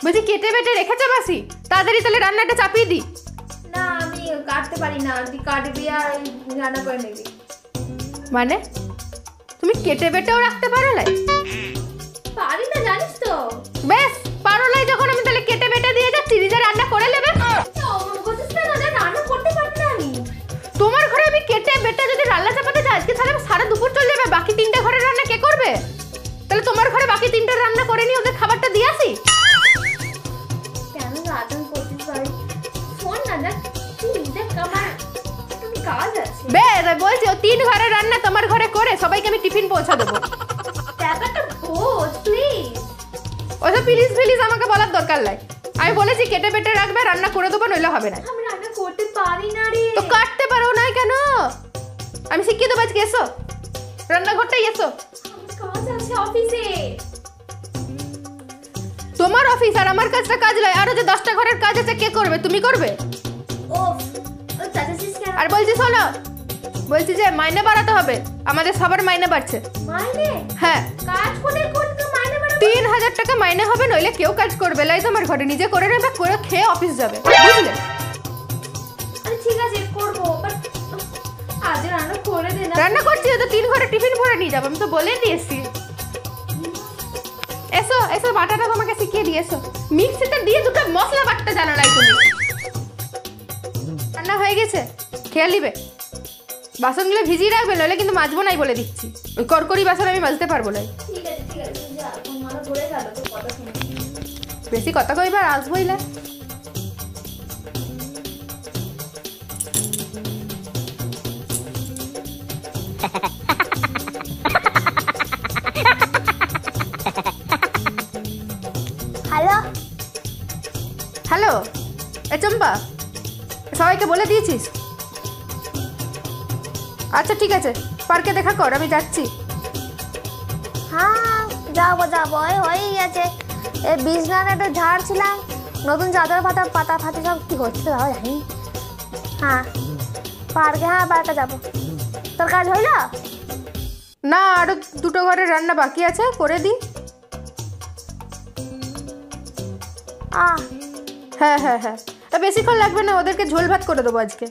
বলছি কেটে বেটে রেখেছো মাসি? তাড়াতাড়ি তাহলে রান্নাটা চাপিয়ে দিই। না আমি কাটতে পারি না, তুই কাটবি আর রান্না করে নিবি। মানে তুমি কেটে বেটেও রাখতে পারো লাই? পারি না জানিস তো। বেশ পারো লাই যখন, আমি তাহলে কেটে বেটে দিয়ে যাচ্ছি, নিজে রান্না করে নেবে। রান্না করতে পারি না আমি। তোমার ঘরে আমি কেটে বেটে যদি রান্না চাপাতে যাই আজকে তাহলে সারা দুপুর চলে যাবে। বাকি 3টে ঘরের রান্না কে করবে? তাহলে তোমার ঘরে বাকি 3টে রান্না করে নিয়ে ওদের খাবারটা দিয়ে আসি। কেন রাজন করতে পারি? ফোন না দেখ, তুই দেখ আমার তুমি কাজ আছে। বেশ বলছি ও 3 ঘরের রান্না তোমার ঘরে করে সবাইকে আমি টিফিন পৌঁছে দেবো। ব্যাপারটা বোঝ প্লিজ। ওসব প্লিজ প্লিজ আমাকে বলার দরকার নাই। আমি বলেছি কেটে বেটে রাখবে, রান্না করে দেবো, নইলে হবে না। আমি রান্না করতে পারি না রে। তো কাটতে পারো না কেন? আমি শিখিয়ে দেবো আজকে, এসো রান্নাঘরটাই এসো। কাজ আছে অফিসে। তোমার অফিস আর আমার কাজটা কাজ নয়, আরো যে 10টা ঘরের কাজ আছে কে করবে? তুমি করবে। ওফ ও চাচাছিস কেন? আর বলছি শোনো, বলছি যে মাইনে বাড়াতে হবে, আমাদের সবার মাইনে বাড়ছে। মাইনে? হ্যাঁ কাজ করে করতে মাইনে বাড়াবো? 3000 টাকা মাইনে হবে, নইলে কেউ কাজ করবে লাই। তোমার ঘরে নিজে করে নেবে, করে খেয়ে অফিস যাবে, বুঝলে? আরে ঠিক আছে করব, বাট আজ রান্না করে দে না। রান্না করছি তো 3 ঘরে টিফিন ভরে নিয়ে যাবো, আমি তো বলে দিয়েছি। এসো এসো, বাটাটা তোমাকে শিখিয়ে দিয়ে এসো। মিক্সিতে দিয়ে দুটো মশলা বাটতে জানো লাই তুমি? রান্না হয়ে গেছে, খেয়াল নিবে। বাসনগুলো ভিজিয়ে রাখবে, নইলে কিন্তু মাজবো নাই বলে দিচ্ছি। ওই করকরি বাসন আমি মাজতে পারবো না। ঠিক আছে যা, ফোন মারা ধরে গেল তো কথা শুনে। বেশি কথা কইবার আসবই না। হ্যালো হ্যালো, এ চম্পা, সবাইকে বলে দিয়েছিস? আচ্ছা ঠিক আছে, পার্কে দেখা কর, আমি যাচ্ছি। হ্যাঁ যাবো হয়েই গেছে। এই বিছনাটা একটু ঝাড়ছিলাম, নতুন চাদর পাতা ফাতা সব কি হচ্ছে তাও জানি। হ্যাঁ পার্কে যাবো। তোর কাজ হইল? না, আরো 2টো ঘরের রান্না বাকি আছে, করে দিই। হ্যাঁ হ্যাঁ হ্যাঁ, বেশিক্ষণ লাগবে না, ওদেরকে ঝোল ভাত করে দেবো আজকে।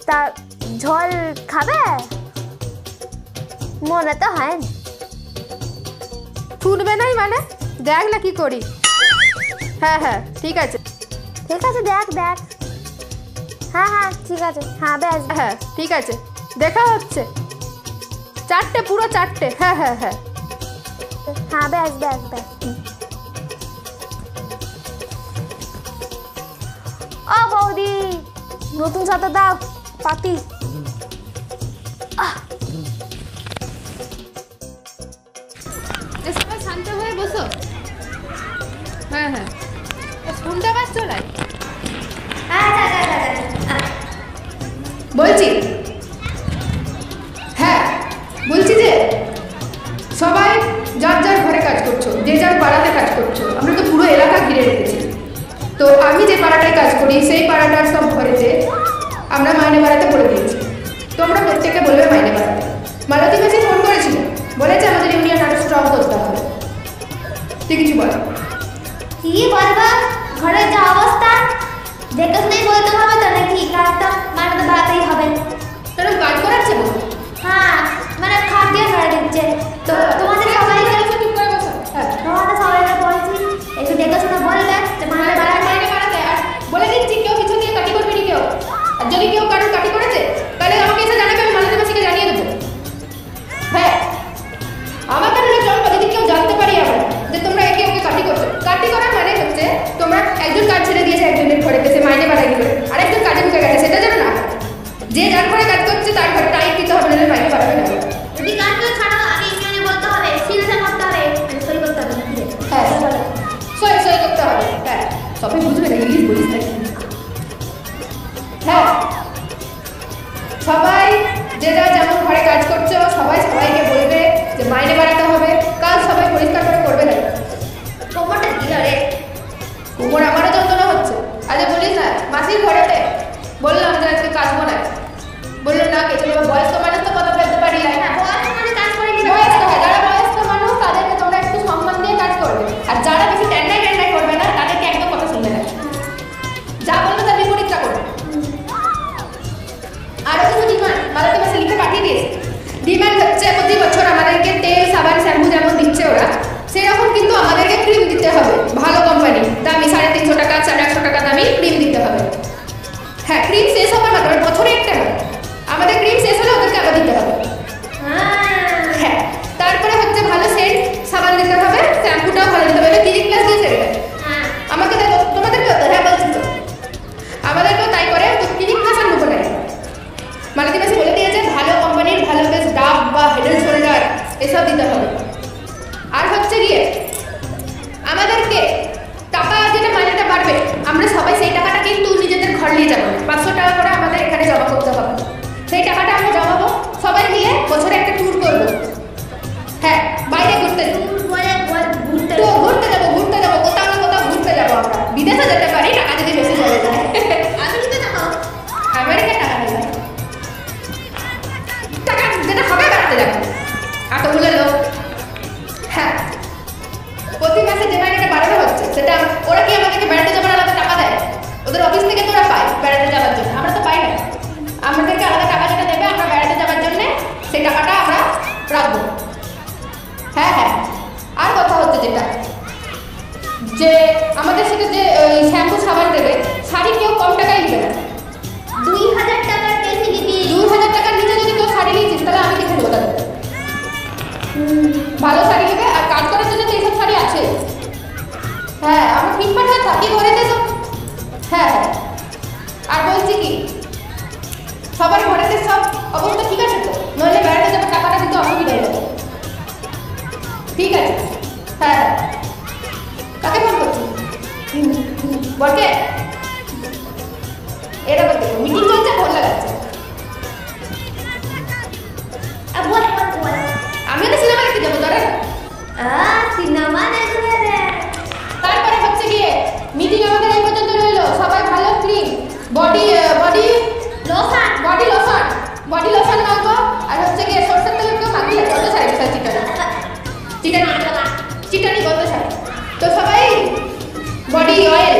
তা ঝোল খাবে? মনে তো হয় না। শুনবে নাই মানে? দেখ না কি করি। হ্যাঁ হ্যাঁ ঠিক আছে। ঠিক আছে দেখ। হ্যাঁ ঠিক আছে। হ্যাঁ বেশ। হ্যাঁ ঠিক আছে, দেখা হচ্ছে। 4টে, পুরো 4টে। হ্যাঁ হ্যাঁ হ্যাঁ হ্যাঁ বেশ। ও বৌদি, নতুন চাদর দাও, পাতি। সবাই শান্ত হয়ে বসো। হ্যাঁ হ্যাঁ, শুনতে পাচ্ছ লাই? বলছি, হ্যাঁ বলছি যে সবাই যার যার ঘরে কাজ করছো, যে যার পাড়াতে কাজ করছো। আমরা তো পুরো এলাকা ঘিরে রেখেছি। তো আমি যে পাড়াটায় কাজ করি সেই পাড়াটার সব ঘরেতে আমরা মাইনে বাড়াতে বলে দিয়েছি। তোমরা প্রত্যেকে বলবে মাইনে বাড়াতে। মালতী মাসি ফোন করেছিল, বলেছে আমাদের ইউনিয়ন আরো স্ট্রং করতে হবে। তুই কিছু বল। কি বলবো, ঘরের যা অবস্থা দেখে শুনেই বলতে হবে তো নাকি? কাজটা মানে তো বাড়াতেই হবে। কেন কাজ করাচ্ছে না? হ্যাঁ মানে খাটিয়ে করে দিচ্ছে। তো তোমাদের সবাইকে চুপ করে বসো। হ্যাঁ তোমাদের সবাইকে বলছি একটু দেখে শুনে বললে যে মাইনে বাড়াতে। মাইনে বাড়াতে। আর বলে দিচ্ছি, কেউ কিছু দিয়ে কাটি করবি নি কেউ। আর যদি কেউ কারোর কাটি করেছে তাহলে আমাকে এসে জানাবে, আমি মালতী মাসিকে জানিয়ে দেবো। হ্যাঁ আমাকে না চম্পা, যদি কেউ জানতে পারি আমরা যে তোমরা একে ওকে কাটি করছো। কাটি করার মানে হচ্ছে তোমরা একজন কাজ ছেড়ে দিয়েছে একজনের ঘরে সে মাইনে বাড়াই দিবে, আর একজন কাজে ঢুকে গেছে, সেটা যেন না। যে যার ঘরে কাজ করছে তার ঘরে টাইম দিতে হবে, নাহলে মাইনে বাড়াবে না। যদি কাজগুলো ছাড়ো আগে ইউনিয়নে বলতে হবে, সিলেকশন করতে হবে, সই করতে হবে। হ্যাঁ সই করতে হবে। হ্যাঁ সবাই বুঝবে না, ইংলিশ বলিস না। হ্যাঁ সবাই যে যা যেমন ঘরে কাজ করছো সবাই সবাইকে বলবে যে মাইনে বাড়াতে হবে। কাজ সবাই পরিষ্কার করে করবে না। কোমরটা দিল রে। কোমর আমারও যন্ত্রণা হচ্ছে। আজ বলিস না মাসির ঘরেতে বললাম যে আজকে কাজ বানায়, বললো না কিছু। বয়স্ক মানুষ তো কথা বলতে পারি না। বয়স্ক মানুষ কাজ করে বয়স্ক, যারা বয়স্ক মানুষ তাদেরকে তোমরা একটু সম্মান শ্যাম্পু যেমন দিচ্ছে ওরা, সেরকম কিন্তু আমাদেরকে ক্রিম দিতে হবে, ভালো কোম্পানি দামি 350 টাকা 150 টাকা দামি ক্রিম দিতে হবে। হ্যাঁ, ক্রিম শেষ হবার মাত্র বছরে একটা নয়, আমাদের ক্রিম শেষ হলে ওদেরকে আবার দিতে হবে। হ্যাঁ, তারপরে হচ্ছে ভালো সেন্ট সাবান দিতে হবে, শ্যাম্পুটাও ভালো দিতে হবে। ক্লিনিক প্লাস দিয়েছে আমাকে, তোমাদেরকেও তো? হ্যাঁ বলছি তো, আমাদেরকেও তাই করে। তো ক্লিনিক প্লাস আর নেবো না, মালতী মাসি বলে দিয়েছে ভালো কোম্পানির, ভালো বেশ ডাব বা হেড এন্ড শোল্ডার এসব দিতে হবে। আর হচ্ছে গিয়ে আমাদেরকে টাকা যেটা মাইনেটা বাড়বে, আমরা সবাই সেই টাকাটা কিন্তু নিজেদের ঘর নিয়ে যাবো, 500 টাকা করে আমাদের এখানে জমা করতে হবে। সেই টাকাটা আমরা জমাবো, সবাই মিলে বছরে একটা ট্যুর করবো। হ্যাঁ, বাইরে ঘুরতে যাবো, কোথাও না কোথাও ঘুরতে যাবো। আমরা বিদেশে যেতে পারি টাকা যদি বেশি চলে যায়। আমেরিকা টাকা নেই, টাকা যেটা হবে বেড়াতে যাবো এতগুলো লোক। হ্যাঁ, প্রতি মাসে যে মাইনেটা বাড়ানো হচ্ছে সেটা ওরা কি আমাদেরকে বেড়াতে যাবার আলাদা টাকা দেয়? ওদের অফিস থেকে তো ওরা পায় বেড়াতে যাওয়ার জন্য, আমরা তো পাই না। আমাদেরকে আলাদা টাকা যেটা দেবে আমরা বেড়াতে যাওয়ার জন্য, সেই টাকাটা আমরা রাখবো। হ্যাঁ হ্যাঁ, আর কথা হচ্ছে যেটা যে আমাদের সাথে যে শ্যাম্পু সাবান দেবে, শাড়ি কেউ কম টাকায় নিবে না। 2000 টাকার বেশি দিবি। 2000 টাকার নিচে যদি কেউ শাড়ি নিয়েছিস তাহলে আমি দেখে দেবো তাদের। ভালো শাড়ি নেবে, আর কাজ করার জন্য তো এইসব শাড়ি আছে। হ্যাঁ, আমরা ফিটফাট হয়ে থাকি ঘরেতে তো। হ্যাঁ হ্যাঁ, আর বলছি কি, সবার ঘরেতে সব অবস্থা ঠিক আছে তো? নইলে বেড়াতে যাবে, টাকাটা দিতে অসুবিধা হয়ে যাবে। ঠিক আছে। হ্যাঁ, কাকে ফোন করছি? বলকে এটা বলতে মিটিং চলছে, ফোন লাগাচ্ছে। আমিও তো সিনেমা দেখতে যাবো, ধরে সিনেমা দেখবে রে। তারপরে হচ্ছে গিয়ে মিটিং আমাদের এই পর্যন্ত রইলো। সবাই ভালো ক্রিম, বডি লোশন মাখবো। আর হচ্ছে গিয়ে সরষের তেল কেউ মাখলে গন্ধ ছাড়ে, বিশাল চিটানি গন্ধ ছাড়ে। তো সবাই বডি অয়েল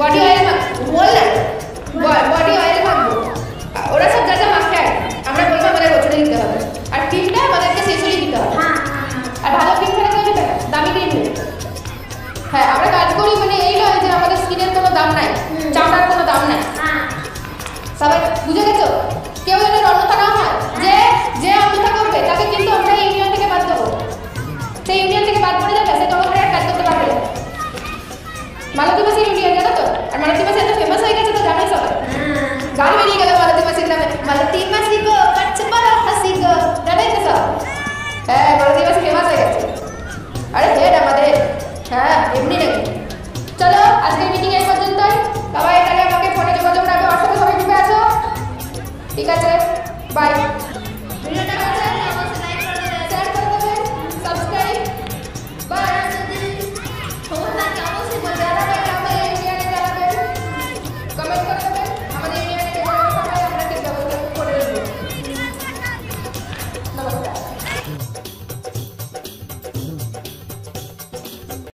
বডি অয়েল মাখবো। ওরা সব যা যা মাখতে হয় আমরা বলবো আমাদের বছরে দিতে হবে। আর ক্রিমটা আমাদেরকে শেষ হলেই দিতে হবে। আর ভালো ক্রিম ছাড়া কেউ দেবে না, দামি ক্রিম নেবে। হ্যাঁ, আমরা কাজ করি মানে এই নয় যে আমাদের স্কিনের কোনো দাম নাই, চামড়ার কোনো দাম নাই। সবাই বুঝে গেছো? কেউ যেন অন্যথা না হয়, যে অন্যথা করবে তাকে কিন্তু আমরা ইউনিয়ন থেকে বাদ দেবো। সেই ইউনিয়ন থেকে বাদ পড়ে যাবে, সে তোমার আর কাজ করতে পারবে না। মালতী মাসির ইউনিয়ন জানো তো? আর মালতী মাসি এত ফেমাস হয়ে গেছে তো জানোই সবাই। গান বেরিয়ে গেল মালতী মাসির নামে, মালতী মাসি গো কাছে বড় হাসি গো, জানাই তো সব। হ্যাঁ, মালতী মাসি ফেমাস হয়ে গেছে। আরে হেড আমাদের, হ্যাঁ এমনি নাকি। চলো আজকের মিটিং এই পর্যন্তই। সবাই তাহলে আমাকে ফোনে যোগাযোগ রাখবে, হোয়াটসঅ্যাপে সবাই ঢুকে আছো। ঠিক আছে, বাই।